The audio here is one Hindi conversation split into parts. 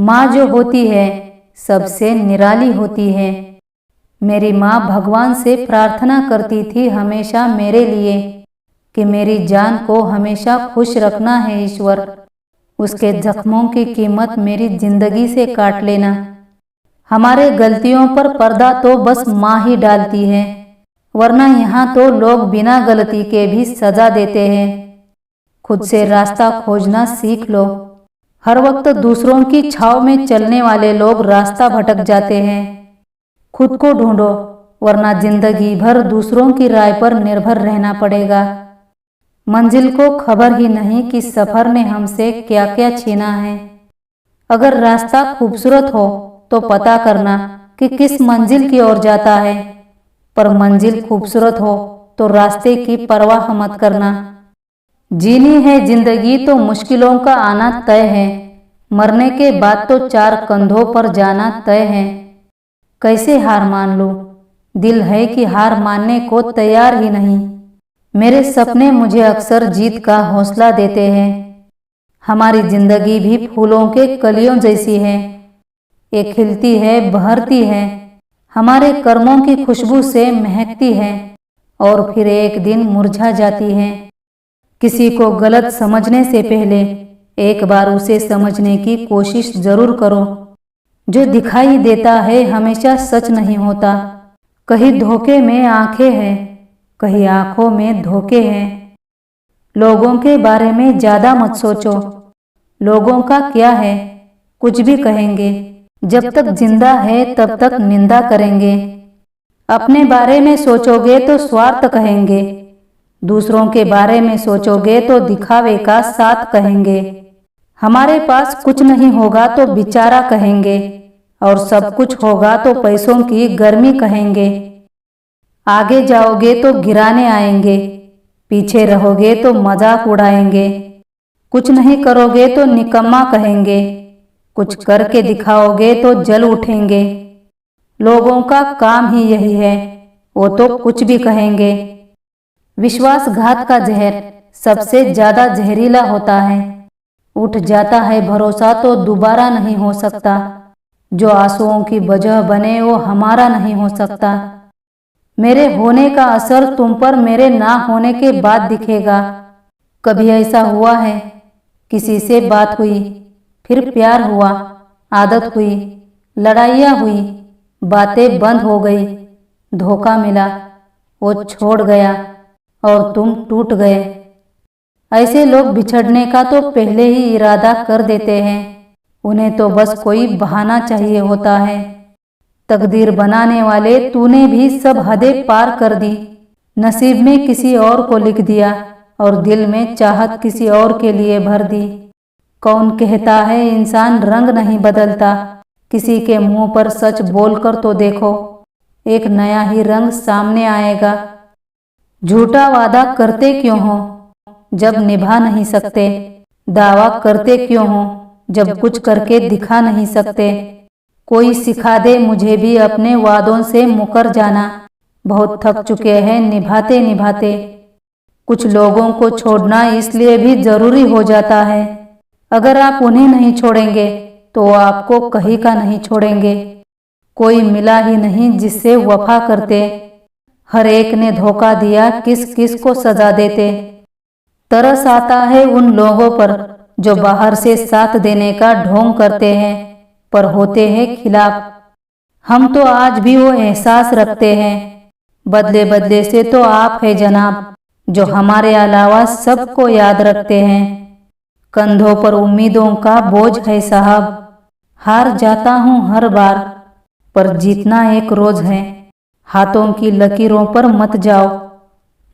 माँ जो होती है सबसे निराली होती है। मेरी माँ भगवान से प्रार्थना करती थी हमेशा मेरे लिए कि मेरी जान को हमेशा खुश रखना है ईश्वर। उसके जख्मों की कीमत मेरी जिंदगी से काट लेना। हमारे गलतियों पर पर्दा तो बस माँ ही डालती है, वरना यहाँ तो लोग बिना गलती के भी सजा देते हैं। खुद से रास्ता खोजना सीख लो। हर वक्त दूसरों की छाव में चलने वाले लोग रास्ता भटक जाते हैं। खुद को ढूंढो, वरना जिंदगी भर दूसरों की राय पर निर्भर रहना पड़ेगा। मंजिल को खबर ही नहीं कि सफर ने हमसे क्या क्या छीना है। अगर रास्ता खूबसूरत हो तो पता करना कि किस मंजिल की ओर जाता है, पर मंजिल खूबसूरत हो तो रास्ते की परवाह मत करना। जीनी है जिंदगी तो मुश्किलों का आना तय है, मरने के बाद तो 4 कंधों पर जाना तय है। कैसे हार मान लूं? दिल है कि हार मानने को तैयार ही नहीं। मेरे सपने मुझे अक्सर जीत का हौसला देते हैं। हमारी जिंदगी भी फूलों के कलियों जैसी है, एक खिलती है, बहरती है, हमारे कर्मों की खुशबू से महकती है और फिर एक दिन मुरझा जाती है। किसी को गलत समझने से पहले एक बार उसे समझने की कोशिश जरूर करो। जो दिखाई देता है हमेशा सच नहीं होता। कहीं धोखे में आंखें हैं, कहीं आंखों में धोखे हैं। लोगों के बारे में ज्यादा मत सोचो। लोगों का क्या है, कुछ भी कहेंगे। जब तक जिंदा है तब तक निंदा करेंगे। अपने बारे में सोचोगे तो स्वार्थ कहेंगे, दूसरों के बारे में सोचोगे तो दिखावे का साथ कहेंगे। हमारे पास कुछ नहीं होगा तो बेचारा कहेंगे, और सब कुछ होगा तो पैसों की गर्मी कहेंगे। आगे जाओगे तो गिराने आएंगे, पीछे रहोगे तो मजाक उड़ाएंगे। कुछ नहीं करोगे तो निकम्मा कहेंगे, कुछ करके दिखाओगे तो जल उठेंगे। लोगों का काम ही यही है, वो तो कुछ भी कहेंगे। विश्वासघात का जहर सबसे ज्यादा जहरीला होता है। उठ जाता है भरोसा तो दोबारा नहीं हो सकता। जो आंसुओं की वजह बने वो हमारा नहीं हो सकता। मेरे होने का असर तुम पर मेरे ना होने के बाद दिखेगा। कभी ऐसा हुआ है, किसी से बात हुई, फिर प्यार हुआ, आदत हुई, लड़ाइयाँ हुई, बातें बंद हो गई, धोखा मिला, वो छोड़ गया और तुम टूट गए। ऐसे लोग बिछड़ने का तो पहले ही इरादा कर देते हैं। उन्हें तो बस कोई बहाना चाहिए होता है। तकदीर बनाने वाले तूने भी सब हदें पार कर दी। नसीब में किसी और को लिख दिया और दिल में चाहत किसी और के लिए भर दी। कौन कहता है इंसान रंग नहीं बदलता? किसी के मुंह पर सच बोलकर तो देखो, एक नया ही रंग सामने आएगा। झूठा वादा करते क्यों हो जब निभा नहीं सकते? दावा करते क्यों हो जब कुछ करके दिखा नहीं सकते? कोई सिखा दे मुझे भी अपने वादों से मुकर जाना। बहुत थक चुके हैं निभाते निभाते। कुछ लोगों को छोड़ना इसलिए भी जरूरी हो जाता है, अगर आप उन्हें नहीं छोड़ेंगे तो वो आपको कहीं का नहीं छोड़ेंगे। कोई मिला ही नहीं जिससे वफा करते। हर एक ने धोखा दिया, किस किस को सजा देते। तरस आता है उन लोगों पर जो बाहर से साथ देने का ढोंग करते हैं पर होते हैं खिलाफ। हम तो आज भी वो एहसास रखते हैं, बदले बदले से तो आप है जनाब, जो हमारे अलावा सबको याद रखते हैं। कंधों पर उम्मीदों का बोझ है साहब। हार जाता हूँ हर बार, पर जीतना एक रोज है। हाथों की लकीरों पर मत जाओ।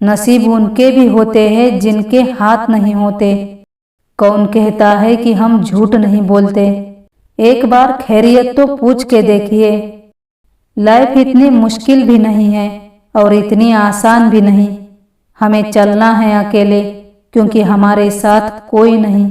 नसीब उनके भी होते हैं जिनके हाथ नहीं होते। कौन कहता है कि हम झूठ नहीं बोलते? एक बार खैरियत तो पूछ के देखिए। लाइफ इतनी मुश्किल भी नहीं है और इतनी आसान भी नहीं। हमें चलना है अकेले, क्योंकि हमारे साथ कोई नहीं।